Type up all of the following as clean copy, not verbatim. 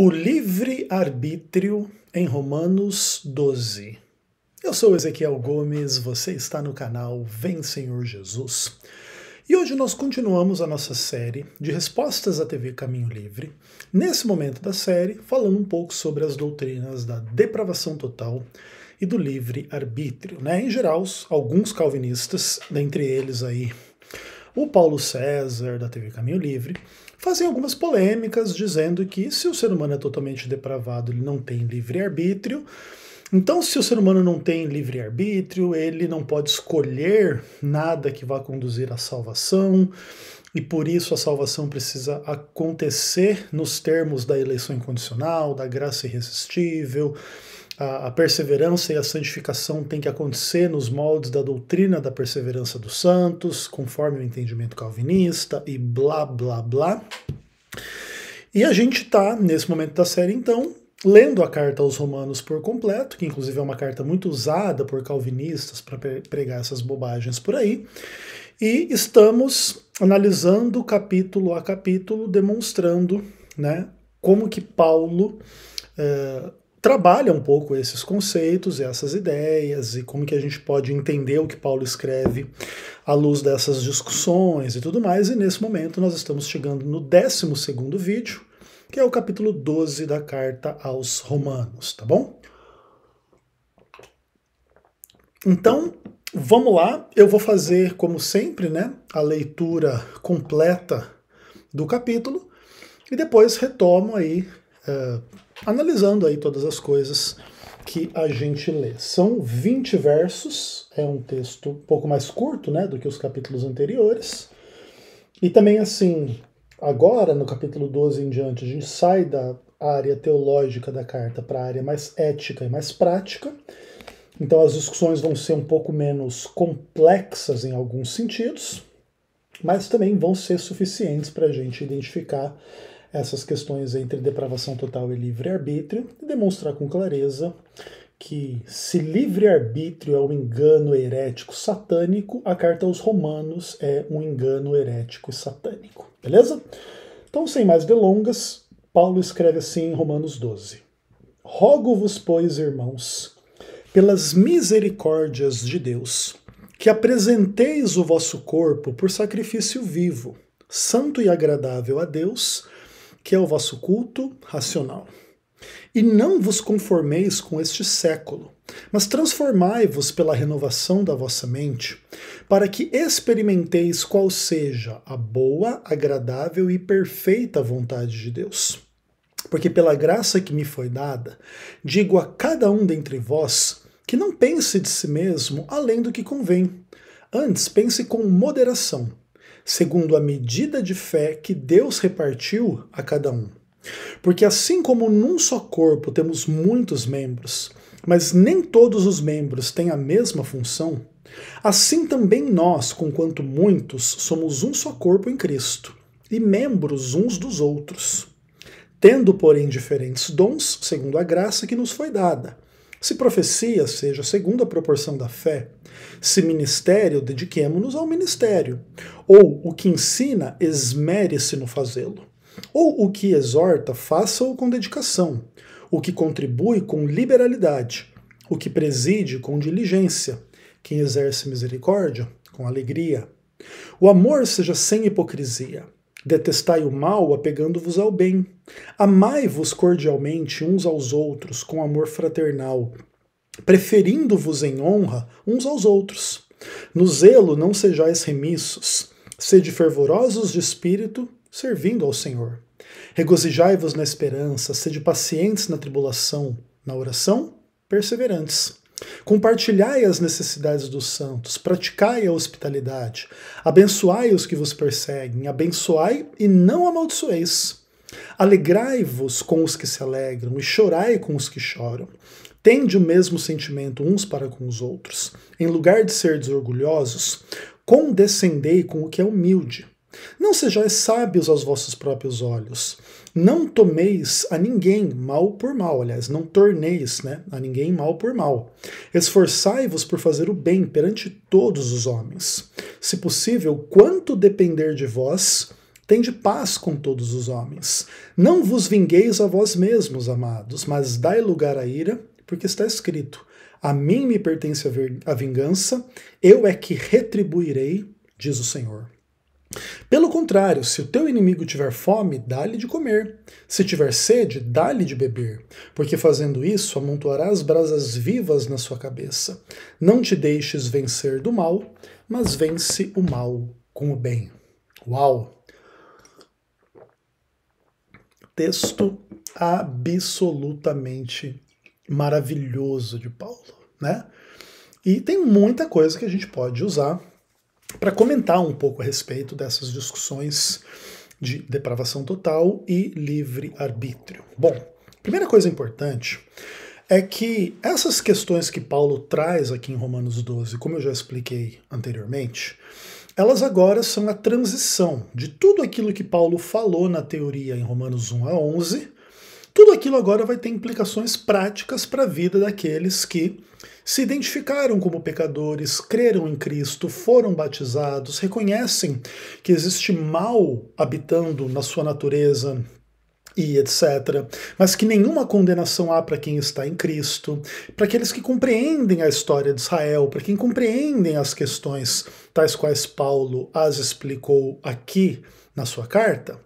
O livre-arbítrio em Romanos 12. Eu sou Ezequiel Gomes, você está no canal Vem Senhor Jesus. E hoje nós continuamos a nossa série de respostas à TV Caminho Livre. Nesse momento da série, falando um pouco sobre as doutrinas da depravação total e do livre-arbítrio. Em geral, alguns calvinistas, dentre eles aí o Paulo César, da TV Caminho Livre, fazem algumas polêmicas dizendo que se o ser humano é totalmente depravado, ele não tem livre-arbítrio. Então, se o ser humano não tem livre-arbítrio, ele não pode escolher nada que vá conduzir à salvação, e por isso a salvação precisa acontecer nos termos da eleição incondicional, da graça irresistível. A perseverança e a santificação tem que acontecer nos moldes da doutrina da perseverança dos santos, conforme o entendimento calvinista e blá, blá, blá. E a gente está, nesse momento da série, então, lendo a carta aos Romanos por completo, que inclusive é uma carta muito usada por calvinistas para pregar essas bobagens por aí, e estamos analisando capítulo a capítulo, demonstrando como que Paulo trabalha um pouco esses conceitos e essas ideias e como que a gente pode entender o que Paulo escreve à luz dessas discussões e tudo mais. E nesse momento nós estamos chegando no 12º vídeo, que é o capítulo 12 da carta aos Romanos, tá bom? Então, vamos lá. Eu vou fazer, como sempre, a leitura completa do capítulo e depois retomo aí analisando aí todas as coisas que a gente lê. São 20 versos, é um texto um pouco mais curto do que os capítulos anteriores. E também assim, agora no capítulo 12 em diante, a gente sai da área teológica da carta para a área mais ética e mais prática. Então as discussões vão ser um pouco menos complexas em alguns sentidos, mas também vão ser suficientes para a gente identificar essas questões entre depravação total e livre-arbítrio e demonstrar com clareza que se livre-arbítrio é um engano herético satânico, a carta aos Romanos é um engano herético e satânico. Beleza? Então, sem mais delongas, Paulo escreve assim em Romanos 12. Rogo-vos, pois, irmãos, pelas misericórdias de Deus, que apresenteis o vosso corpo por sacrifício vivo, santo e agradável a Deus, que é o vosso culto racional. E não vos conformeis com este século, mas transformai-vos pela renovação da vossa mente, para que experimenteis qual seja a boa, agradável e perfeita vontade de Deus. Porque pela graça que me foi dada, digo a cada um dentre vós que não pense de si mesmo além do que convém. Antes, pense com moderação, segundo a medida de fé que Deus repartiu a cada um. Porque assim como num só corpo temos muitos membros, mas nem todos os membros têm a mesma função, assim também nós, conquanto muitos, somos um só corpo em Cristo, e membros uns dos outros. Tendo, porém, diferentes dons, segundo a graça que nos foi dada. Se profecia, seja segundo a proporção da fé. Se ministério, dediquemo-nos ao ministério. Ou o que ensina, esmere-se no fazê-lo. Ou o que exorta, faça-o com dedicação. O que contribui, com liberalidade. O que preside, com diligência. Quem exerce misericórdia, com alegria. O amor seja sem hipocrisia. Detestai o mal, apegando-vos ao bem. Amai-vos cordialmente uns aos outros, com amor fraternal, preferindo-vos em honra uns aos outros. No zelo não sejais remissos, sede fervorosos de espírito, servindo ao Senhor. Regozijai-vos na esperança, sede pacientes na tribulação, na oração, perseverantes. Compartilhai as necessidades dos santos, praticai a hospitalidade, abençoai os que vos perseguem, abençoai e não amaldiçoeis. Alegrai-vos com os que se alegram e chorai com os que choram. Tende o mesmo sentimento uns para com os outros. Em lugar de serdes orgulhosos, condescendei com o que é humilde. Não sejais sábios aos vossos próprios olhos. Não tomeis a ninguém mal por mal, aliás, não torneis a ninguém mal por mal. Esforçai-vos por fazer o bem perante todos os homens. Se possível, quanto depender de vós, Tende paz com todos os homens. Não vos vingueis a vós mesmos, amados, mas dai lugar à ira, porque está escrito: a mim me pertence a vingança, eu é que retribuirei, diz o Senhor. Pelo contrário, se o teu inimigo tiver fome, dá-lhe de comer. Se tiver sede, dá-lhe de beber, porque fazendo isso amontoarás brasas vivas na sua cabeça. Não te deixes vencer do mal, mas vence o mal com o bem. Uau! Texto absolutamente maravilhoso de Paulo, né? E tem muita coisa que a gente pode usar para comentar um pouco a respeito dessas discussões de depravação total e livre-arbítrio. Bom, primeira coisa importante é que essas questões que Paulo traz aqui em Romanos 12, como eu já expliquei anteriormente, elas agora são a transição de tudo aquilo que Paulo falou na teoria em Romanos 1 a 11, tudo aquilo agora vai ter implicações práticas para a vida daqueles que se identificaram como pecadores, creram em Cristo, foram batizados, reconhecem que existe mal habitando na sua natureza e etc., mas que nenhuma condenação há para quem está em Cristo, para aqueles que compreendem a história de Israel, para quem compreendem as questões tais quais Paulo as explicou aqui na sua carta.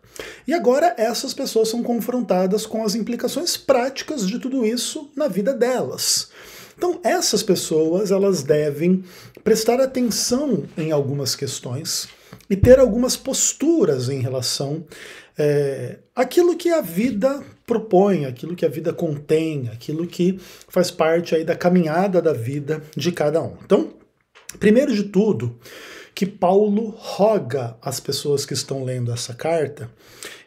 E agora essas pessoas são confrontadas com as implicações práticas de tudo isso na vida delas. Então essas pessoas, elas devem prestar atenção em algumas questões e ter algumas posturas em relação àquilo que a vida propõe, aquilo que a vida contém, aquilo que faz parte aí da caminhada da vida de cada um. Então, primeiro de tudo, que Paulo roga às pessoas que estão lendo essa carta,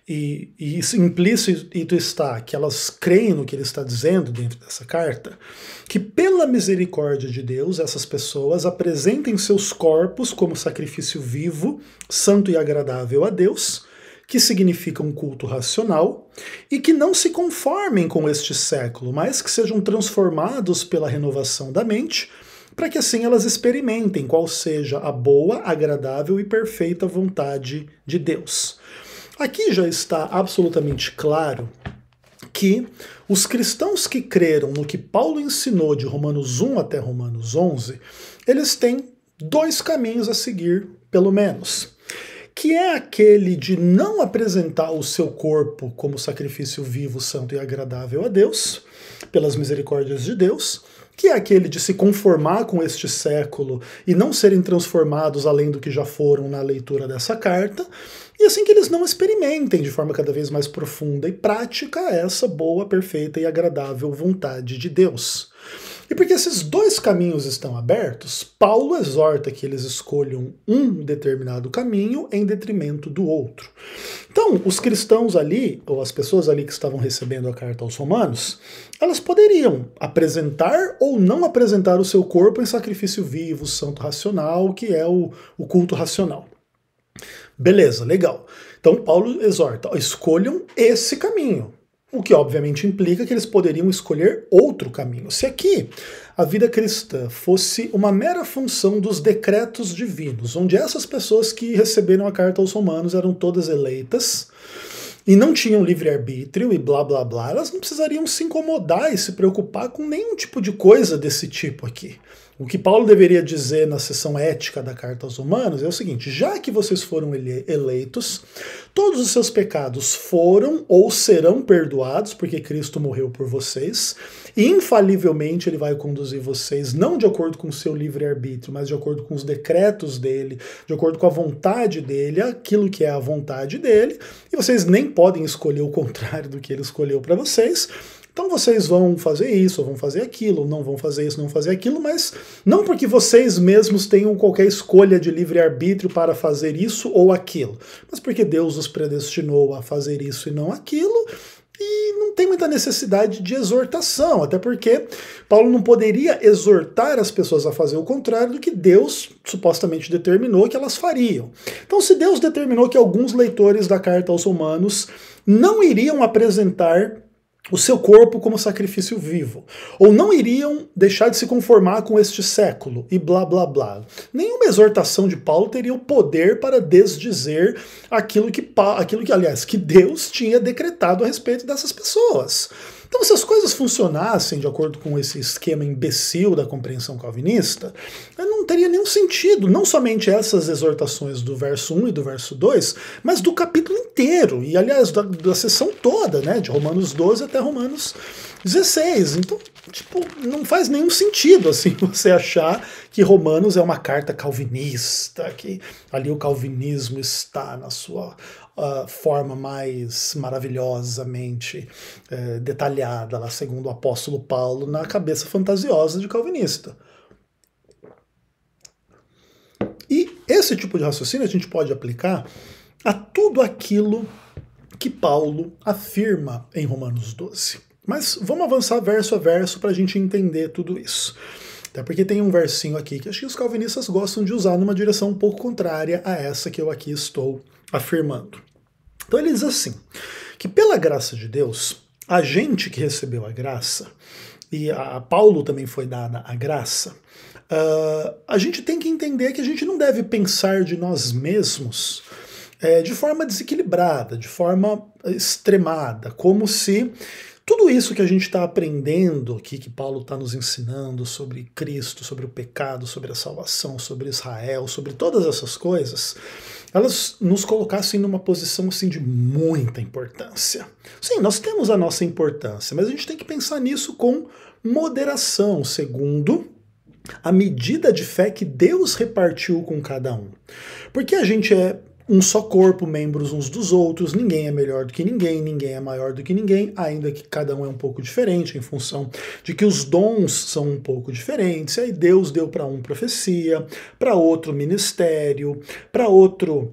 e isso implícito está que elas creem no que ele está dizendo dentro dessa carta, que pela misericórdia de Deus essas pessoas apresentem seus corpos como sacrifício vivo, santo e agradável a Deus, que significa um culto racional, e que não se conformem com este século, mas que sejam transformados pela renovação da mente, para que assim elas experimentem qual seja a boa, agradável e perfeita vontade de Deus. Aqui já está absolutamente claro que os cristãos que creram no que Paulo ensinou de Romanos 1 até Romanos 11, eles têm dois caminhos a seguir, pelo menos, que é aquele de não apresentar o seu corpo como sacrifício vivo, santo e agradável a Deus, pelas misericórdias de Deus, que é aquele de se conformar com este século e não serem transformados além do que já foram na leitura dessa carta, e assim que eles não experimentem de forma cada vez mais profunda e prática essa boa, perfeita e agradável vontade de Deus. E porque esses dois caminhos estão abertos, Paulo exorta que eles escolham um determinado caminho em detrimento do outro. Então, os cristãos ali, ou as pessoas ali que estavam recebendo a carta aos romanos, elas poderiam apresentar ou não apresentar o seu corpo em sacrifício vivo, santo racional, que é o culto racional. Beleza, legal. Então Paulo exorta, escolham esse caminho. O que obviamente implica que eles poderiam escolher outro caminho. Se aqui a vida cristã fosse uma mera função dos decretos divinos, onde essas pessoas que receberam a carta aos romanos eram todas eleitas e não tinham livre-arbítrio e blá blá blá, elas não precisariam se incomodar e se preocupar com nenhum tipo de coisa desse tipo aqui. O que Paulo deveria dizer na seção ética da carta aos romanos é o seguinte: já que vocês foram eleitos, todos os seus pecados foram ou serão perdoados, porque Cristo morreu por vocês, e infalivelmente ele vai conduzir vocês não de acordo com o seu livre-arbítrio, mas de acordo com os decretos dele, de acordo com a vontade dele, aquilo que é a vontade dele, e vocês nem podem escolher o contrário do que ele escolheu para vocês. Então vocês vão fazer isso, ou vão fazer aquilo, ou não vão fazer isso, não vão fazer aquilo, mas não porque vocês mesmos tenham qualquer escolha de livre-arbítrio para fazer isso ou aquilo, mas porque Deus os predestinou a fazer isso e não aquilo, e não tem muita necessidade de exortação, até porque Paulo não poderia exortar as pessoas a fazer o contrário do que Deus supostamente determinou que elas fariam. Então, se Deus determinou que alguns leitores da carta aos Romanos não iriam apresentar o seu corpo como sacrifício vivo, ou não iriam deixar de se conformar com este século, e blá blá blá. Nenhuma exortação de Paulo teria o poder para desdizer aquilo que aliás, que Deus tinha decretado a respeito dessas pessoas. Então, se as coisas funcionassem de acordo com esse esquema imbecil da compreensão calvinista, não teria nenhum sentido, não somente essas exortações do verso 1 e do verso 2, mas do capítulo inteiro, e aliás, da sessão toda, né, de Romanos 12 até Romanos 16. Então, tipo, não faz nenhum sentido assim você achar que Romanos é uma carta calvinista, que ali o calvinismo está na sua forma mais maravilhosamente detalhada, lá segundo o apóstolo Paulo, na cabeça fantasiosa de calvinista. E esse tipo de raciocínio a gente pode aplicar a tudo aquilo que Paulo afirma em Romanos 12. Mas vamos avançar verso a verso para a gente entender tudo isso. Até porque tem um versinho aqui que acho que os calvinistas gostam de usar numa direção um pouco contrária a essa que eu aqui estou afirmando. Então ele diz assim, que pela graça de Deus, a gente que recebeu a graça, e a Paulo também foi dada a graça, a gente tem que entender que a gente não deve pensar de nós mesmos de forma desequilibrada, de forma extremada, como se tudo isso que a gente está aprendendo aqui, que Paulo está nos ensinando sobre Cristo, sobre o pecado, sobre a salvação, sobre Israel, sobre todas essas coisas, elas nos colocassem numa posição assim, de muita importância. Sim, nós temos a nossa importância, mas a gente tem que pensar nisso com moderação, segundo a medida de fé que Deus repartiu com cada um. Porque a gente é um só corpo, membros uns dos outros, ninguém é melhor do que ninguém, ninguém é maior do que ninguém, ainda que cada um é um pouco diferente em função de que os dons são um pouco diferentes. E aí Deus deu para um profecia, para outro ministério, para outro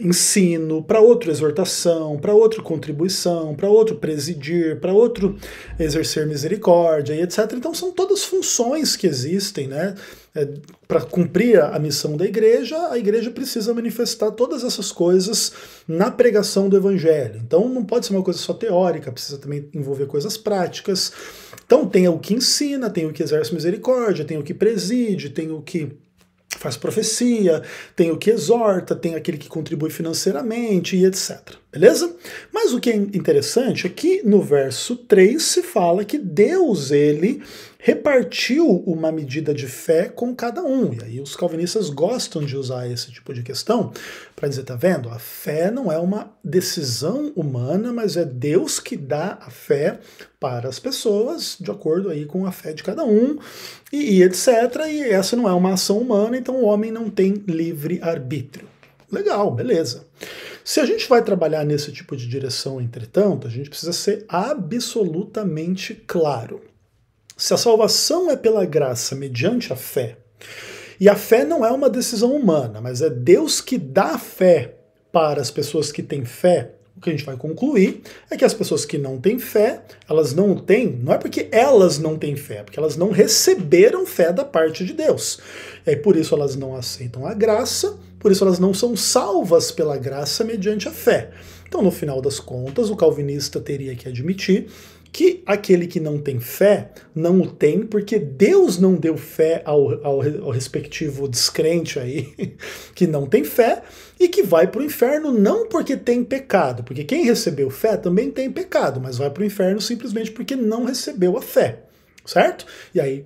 ensino, para outro exortação, para outro contribuição, para outro presidir, para outro exercer misericórdia e etc. Então são todas funções que existem, né? Para cumprir a missão da igreja, a igreja precisa manifestar todas essas coisas na pregação do evangelho. Então não pode ser uma coisa só teórica, precisa também envolver coisas práticas. Então tem o que ensina, tem o que exerce misericórdia, tem o que preside, tem o que faz profecia, tem o que exorta, tem aquele que contribui financeiramente e etc. Beleza? Mas o que é interessante é que no verso 3 se fala que Deus, ele repartiu uma medida de fé com cada um. E aí os calvinistas gostam de usar esse tipo de questão para dizer, tá vendo? A fé não é uma decisão humana, mas é Deus que dá a fé para as pessoas, de acordo aí com a fé de cada um, e etc. E essa não é uma ação humana, então o homem não tem livre arbítrio. Legal, beleza. Se a gente vai trabalhar nesse tipo de direção, entretanto, a gente precisa ser absolutamente claro. Se a salvação é pela graça mediante a fé, e a fé não é uma decisão humana, mas é Deus que dá a fé para as pessoas que têm fé, o que a gente vai concluir é que as pessoas que não têm fé, elas não têm, não é porque elas não têm fé, é porque elas não receberam fé da parte de Deus. E aí por isso elas não aceitam a graça, por isso elas não são salvas pela graça mediante a fé. Então, no final das contas, o calvinista teria que admitir que aquele que não tem fé, não o tem, porque Deus não deu fé ao respectivo descrente aí, que não tem fé, e que vai para o inferno não porque tem pecado, porque quem recebeu fé também tem pecado, mas vai para o inferno simplesmente porque não recebeu a fé, certo? E aí,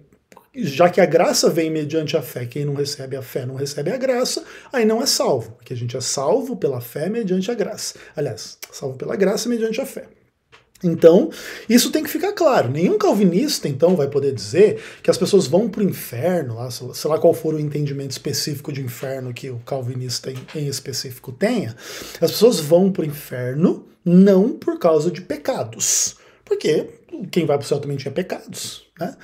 já que a graça vem mediante a fé, quem não recebe a fé não recebe a graça, aí não é salvo, porque a gente é salvo pela fé mediante a graça. Aliás, salvo pela graça mediante a fé. Então, isso tem que ficar claro. Nenhum calvinista, então, vai poder dizer que as pessoas vão para o inferno, sei lá qual for o entendimento específico de inferno que o calvinista em específico tenha, as pessoas vão para o inferno não por causa de pecados, porque quem vai para o céu também tinha pecados, né?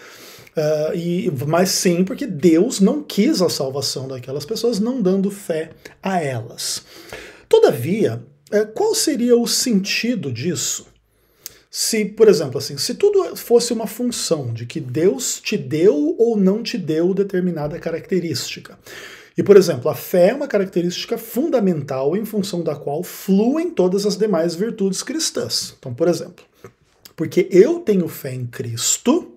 Mas sim porque Deus não quis a salvação daquelas pessoas, não dando fé a elas. Todavia, qual seria o sentido disso? Se, por exemplo, assim, se tudo fosse uma função de que Deus te deu ou não te deu determinada característica. E, por exemplo, a fé é uma característica fundamental em função da qual fluem todas as demais virtudes cristãs. Então, por exemplo, Porque eu tenho fé em Cristo,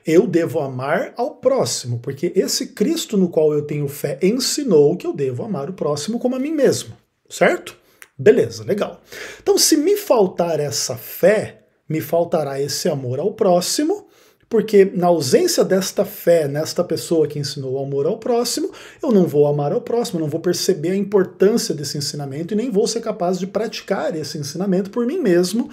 eu devo amar ao próximo, porque esse Cristo no qual eu tenho fé ensinou que eu devo amar o próximo como a mim mesmo, certo? Beleza, legal. Então, se me faltar essa fé, me faltará esse amor ao próximo, porque na ausência desta fé nesta pessoa que ensinou o amor ao próximo, eu não vou amar ao próximo, não vou perceber a importância desse ensinamento e nem vou ser capaz de praticar esse ensinamento por mim mesmo,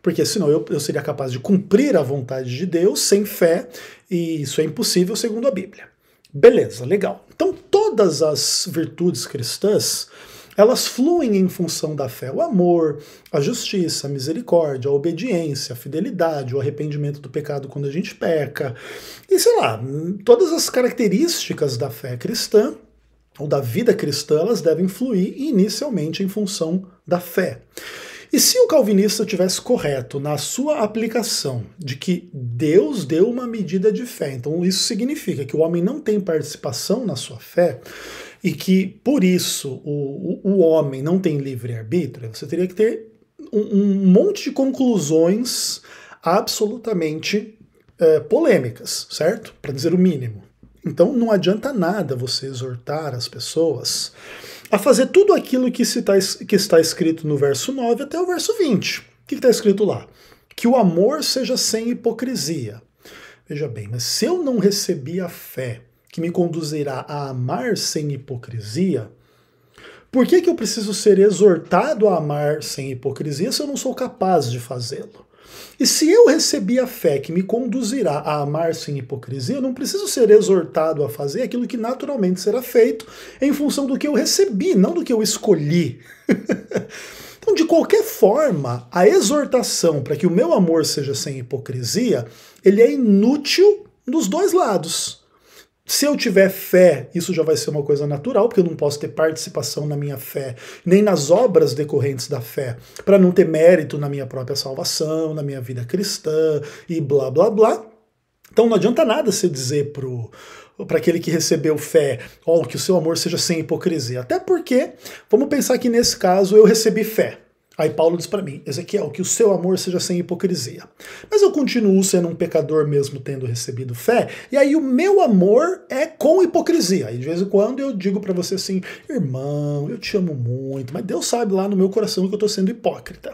porque senão eu seria capaz de cumprir a vontade de Deus sem fé, e isso é impossível segundo a Bíblia. Beleza, legal. Então todas as virtudes cristãs, elas fluem em função da fé. O amor, a justiça, a misericórdia, a obediência, a fidelidade, o arrependimento do pecado quando a gente peca. E sei lá, todas as características da fé cristã, ou da vida cristã, elas devem fluir inicialmente em função da fé. E se o calvinista tivesse correto na sua aplicação de que Deus deu uma medida de fé, então isso significa que o homem não tem participação na sua fé, e que, por isso, o homem não tem livre-arbítrio, você teria que ter um monte de conclusões absolutamente polêmicas, certo? Para dizer o mínimo. Então não adianta nada você exortar as pessoas a fazer tudo aquilo que está escrito no verso 9 até o verso 20. O que está escrito lá? Que o amor seja sem hipocrisia. Veja bem, mas se eu não recebi a fé que me conduzirá a amar sem hipocrisia, por que eu preciso ser exortado a amar sem hipocrisia se eu não sou capaz de fazê-lo? E se eu recebi a fé que me conduzirá a amar sem hipocrisia, eu não preciso ser exortado a fazer aquilo que naturalmente será feito em função do que eu recebi, não do que eu escolhi. Então, de qualquer forma, a exortação para que o meu amor seja sem hipocrisia, ele é inútil dos dois lados. Se eu tiver fé, isso já vai ser uma coisa natural, porque eu não posso ter participação na minha fé, nem nas obras decorrentes da fé, para não ter mérito na minha própria salvação, na minha vida cristã e blá blá blá. Então não adianta nada você dizer para aquele que recebeu fé, que o seu amor seja sem hipocrisia. Até porque, vamos pensar que nesse caso eu recebi fé. Aí Paulo diz para mim, Ezequiel, que o seu amor seja sem hipocrisia. Mas eu continuo sendo um pecador mesmo tendo recebido fé, e aí o meu amor é com hipocrisia. E de vez em quando eu digo para você assim, irmão, eu te amo muito, mas Deus sabe lá no meu coração que eu estou sendo hipócrita.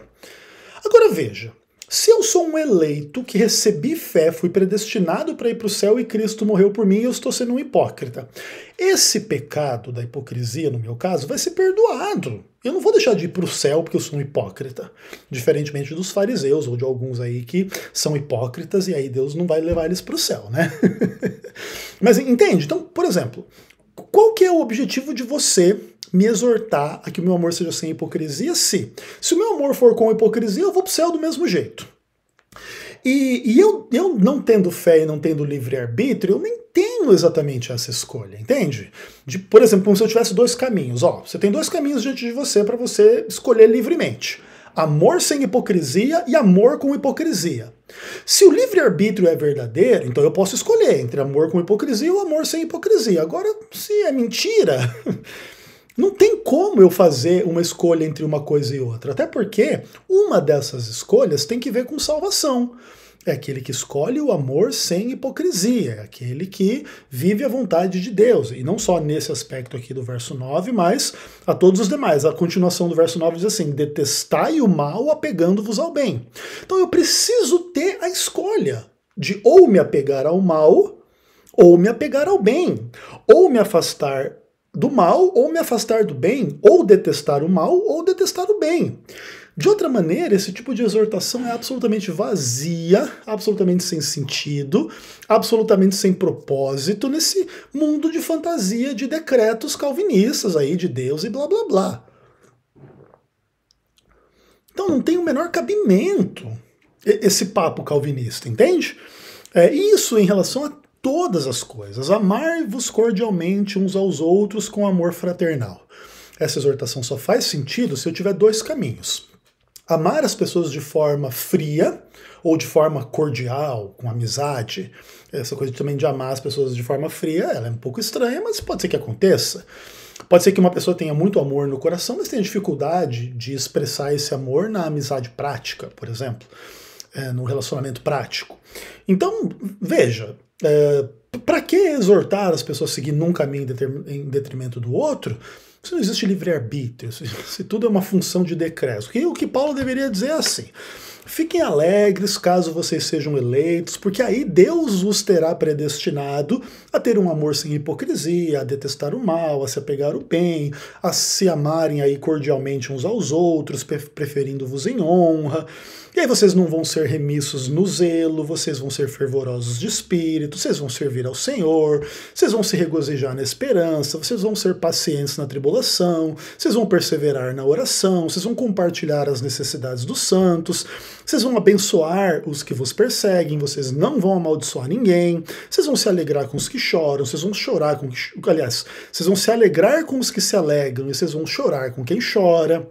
Agora veja, se eu sou um eleito que recebi fé, fui predestinado para ir para o céu e Cristo morreu por mim e eu estou sendo um hipócrita, esse pecado da hipocrisia, no meu caso, vai ser perdoado. Eu não vou deixar de ir para o céu porque eu sou um hipócrita, diferentemente dos fariseus ou de alguns aí que são hipócritas e aí Deus não vai levar eles para o céu, né? Mas entende? Então, por exemplo, qual que é o objetivo de você me exortar a que o meu amor seja sem hipocrisia? Se o meu amor for com hipocrisia, eu vou para o céu do mesmo jeito. E eu não tendo fé e não tendo livre-arbítrio, eu nem tenho exatamente essa escolha, entende? Por exemplo, como se eu tivesse dois caminhos. Você tem dois caminhos diante de você para você escolher livremente. Amor sem hipocrisia e amor com hipocrisia. Se o livre-arbítrio é verdadeiro, então eu posso escolher entre amor com hipocrisia ou amor sem hipocrisia. Agora, se é mentira, não tem como eu fazer uma escolha entre uma coisa e outra. Até porque uma dessas escolhas tem que ver com salvação. É aquele que escolhe o amor sem hipocrisia, é aquele que vive a vontade de Deus. E não só nesse aspecto aqui do verso 9, mas a todos os demais. A continuação do verso 9 diz assim, detestai o mal apegando-vos ao bem. Então eu preciso ter a escolha de ou me apegar ao mal, ou me apegar ao bem. Ou me afastar do mal, ou me afastar do bem, ou detestar o mal, ou detestar o bem. De outra maneira, esse tipo de exortação é absolutamente vazia, absolutamente sem sentido, absolutamente sem propósito nesse mundo de fantasia de decretos calvinistas aí de Deus e blá blá blá. Então não tem o menor cabimento esse papo calvinista, entende? Isso em relação a todas as coisas. Amai-vos cordialmente uns aos outros com amor fraternal. Essa exortação só faz sentido se eu tiver dois caminhos. Amar as pessoas de forma fria ou de forma cordial, com amizade. Essa coisa também de amar as pessoas de forma fria, ela é um pouco estranha, mas pode ser que aconteça. Pode ser que uma pessoa tenha muito amor no coração, mas tenha dificuldade de expressar esse amor na amizade prática, por exemplo. no relacionamento prático. Então, veja, para que exortar as pessoas a seguir num caminho em detrimento do outro, se não existe livre-arbítrio, se tudo é uma função de decreto? O que Paulo deveria dizer é assim: fiquem alegres caso vocês sejam eleitos, porque aí Deus os terá predestinado a ter um amor sem hipocrisia, a detestar o mal, a se apegar ao bem, a se amarem aí cordialmente uns aos outros, preferindo-vos em honra. E aí vocês não vão ser remissos no zelo, vocês vão ser fervorosos de espírito, vocês vão servir ao Senhor, vocês vão se regozijar na esperança, vocês vão ser pacientes na tribulação, vocês vão perseverar na oração, vocês vão compartilhar as necessidades dos santos, vocês vão abençoar os que vos perseguem, vocês não vão amaldiçoar ninguém, vocês vão se alegrar com os que choram, vocês vão chorar com aliás, vocês vão se alegrar com os que se alegram e vocês vão chorar com quem chora.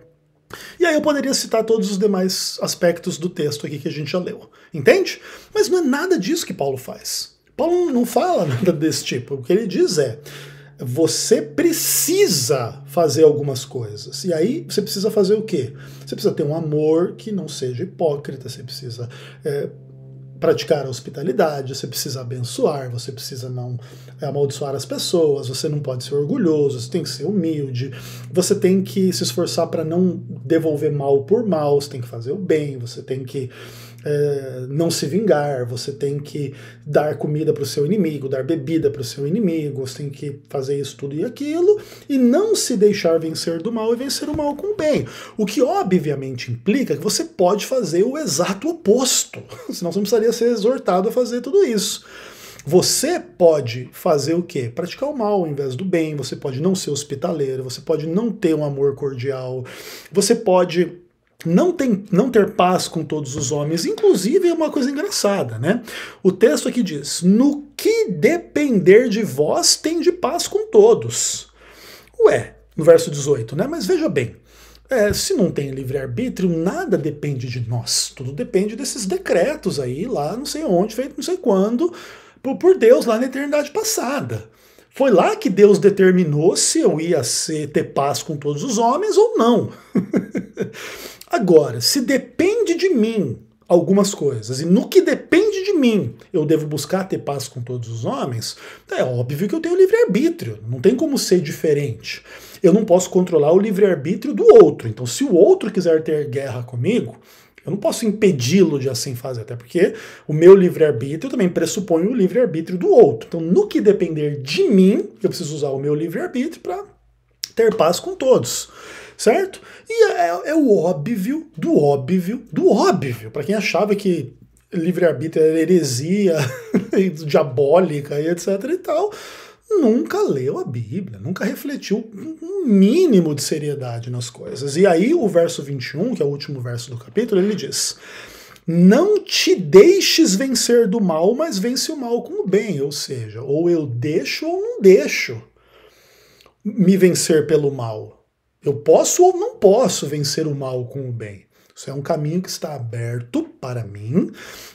E aí eu poderia citar todos os demais aspectos do texto aqui que a gente já leu, entende? Mas não é nada disso que Paulo faz. Paulo não fala nada desse tipo. O que ele diz é: você precisa fazer algumas coisas. E aí você precisa fazer o quê? Você precisa ter um amor que não seja hipócrita, você precisa praticar a hospitalidade, você precisa abençoar, você precisa não amaldiçoar as pessoas, você não pode ser orgulhoso, você tem que ser humilde, você tem que se esforçar para não devolver mal por mal, você tem que fazer o bem, você tem que não se vingar, você tem que dar comida para o seu inimigo, dar bebida para o seu inimigo, você tem que fazer isso tudo e aquilo, e não se deixar vencer do mal e vencer o mal com o bem. O que obviamente implica que você pode fazer o exato oposto, senão você não precisaria ser exortado a fazer tudo isso. Você pode fazer o quê? Praticar o mal ao invés do bem, você pode não ser hospitaleiro, você pode não ter um amor cordial, você pode não ter paz com todos os homens. Inclusive é uma coisa engraçada, né? O texto aqui diz: no que depender de vós, tende paz com todos. Ué, no verso 18, né? Mas veja bem, se não tem livre-arbítrio, nada depende de nós. Tudo depende desses decretos aí, lá não sei onde, feito não sei quando, por Deus, lá na eternidade passada. Foi lá que Deus determinou se eu ia ter paz com todos os homens ou não. Agora, se depende de mim algumas coisas, e no que depende de mim eu devo buscar ter paz com todos os homens, é óbvio que eu tenho livre-arbítrio, não tem como ser diferente. Eu não posso controlar o livre-arbítrio do outro, então se o outro quiser ter guerra comigo, eu não posso impedi-lo de assim fazer, até porque o meu livre-arbítrio também pressupõe o livre-arbítrio do outro. Então, no que depender de mim, eu preciso usar o meu livre-arbítrio para ter paz com todos. Certo? E é o óbvio do óbvio do óbvio. Para quem achava que livre-arbítrio era heresia diabólica e etc e tal, nunca leu a Bíblia, nunca refletiu um mínimo de seriedade nas coisas. E aí o verso 21, que é o último verso do capítulo, ele diz: não te deixes vencer do mal, mas vence o mal com o bem. Ou seja, ou eu deixo ou não deixo me vencer pelo mal. Eu posso ou não posso vencer o mal com o bem. Isso é um caminho que está aberto para mim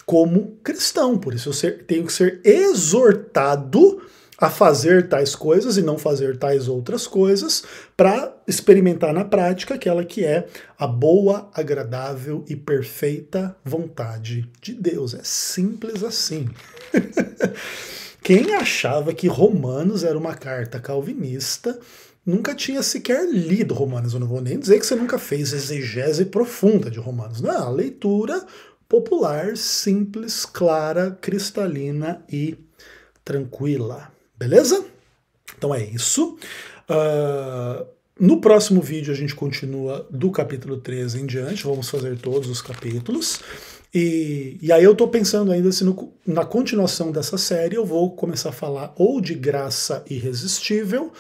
como cristão. Por isso eu tenho que ser exortado a fazer tais coisas e não fazer tais outras coisas para experimentar na prática aquela que é a boa, agradável e perfeita vontade de Deus. É simples assim. Quem achava que Romanos era uma carta calvinista nunca tinha sequer lido Romanos. Eu não vou nem dizer que você nunca fez exegese profunda de Romanos. Não, a leitura popular, simples, clara, cristalina e tranquila. Beleza? Então é isso. No próximo vídeo a gente continua do capítulo 13 em diante. Vamos fazer todos os capítulos. E aí eu estou pensando ainda se na continuação dessa série eu vou começar a falar ou de graça irresistível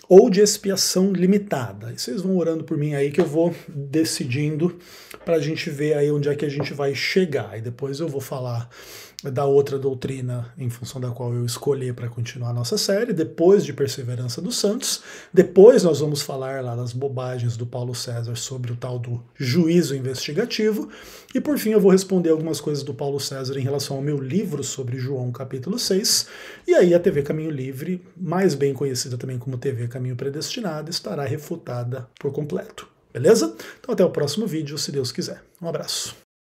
ou de expiação limitada. E vocês vão orando por mim aí que eu vou decidindo para a gente ver aí onde é que a gente vai chegar. E depois eu vou falar da outra doutrina em função da qual eu escolhi para continuar a nossa série, depois de Perseverança dos Santos. Depois nós vamos falar lá das bobagens do Paulo César sobre o tal do juízo investigativo. E por fim eu vou responder algumas coisas do Paulo César em relação ao meu livro sobre João capítulo 6. E aí a TV Caminho Livre, mais bem conhecida também como TV Caminho Predestinado, estará refutada por completo. Beleza? Então até o próximo vídeo, se Deus quiser. Um abraço.